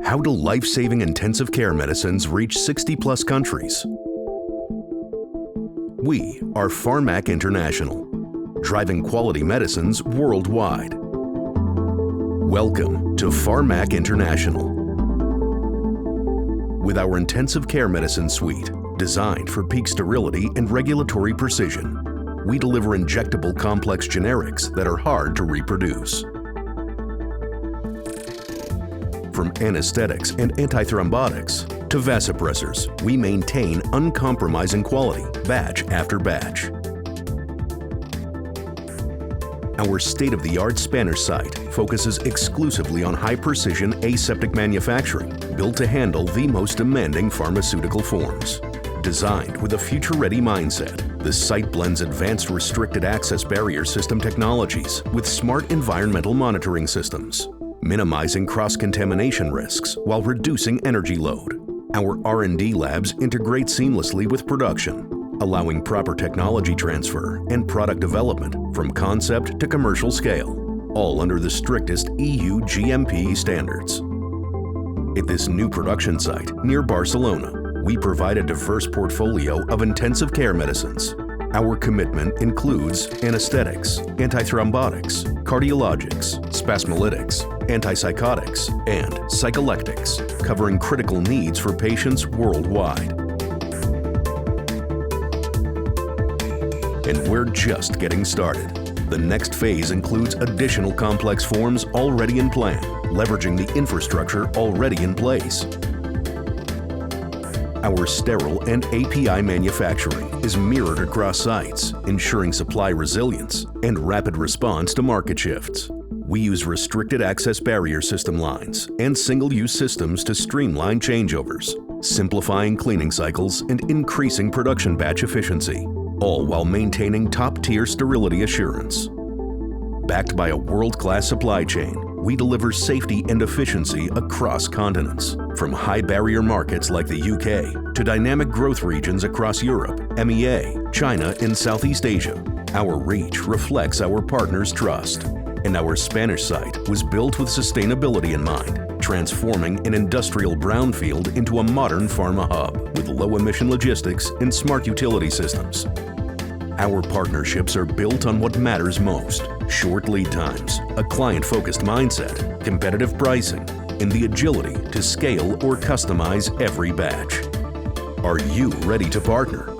How do life-saving intensive care medicines reach 60+ countries? We are Farmak International, driving quality medicines worldwide. Welcome to Farmak International. With our intensive care medicine suite, designed for peak sterility and regulatory precision, we deliver injectable complex generics that are hard to reproduce. From anesthetics and antithrombotics to vasopressors, we maintain uncompromising quality batch after batch. Our state-of-the-art Spanish site focuses exclusively on high-precision aseptic manufacturing, built to handle the most demanding pharmaceutical forms. Designed with a future-ready mindset, this site blends advanced restricted access barrier system technologies with smart environmental monitoring systems, minimizing cross-contamination risks while reducing energy load. Our R&D labs integrate seamlessly with production, allowing proper technology transfer and product development from concept to commercial scale, all under the strictest EU GMP standards. At this new production site near Barcelona, we provide a diverse portfolio of intensive care medicines. Our commitment includes anesthetics, antithrombotics, cardiologics, spasmolytics, antipsychotics, and psycholectics, covering critical needs for patients worldwide. And we're just getting started. The next phase includes additional complex forms already in plan, leveraging the infrastructure already in place. Our sterile and API manufacturing is mirrored across sites, ensuring supply resilience and rapid response to market shifts. We use restricted access barrier system lines and single-use systems to streamline changeovers, simplifying cleaning cycles and increasing production batch efficiency, all while maintaining top-tier sterility assurance. Backed by a world-class supply chain, we deliver safety and efficiency across continents, from high-barrier markets like the UK to dynamic growth regions across Europe, MEA, China, and Southeast Asia. Our reach reflects our partners' trust, and our Spanish site was built with sustainability in mind, transforming an industrial brownfield into a modern pharma hub with low-emission logistics and smart utility systems. Our partnerships are built on what matters most: short lead times, a client-focused mindset, competitive pricing, and the agility to scale or customize every batch. Are you ready to partner?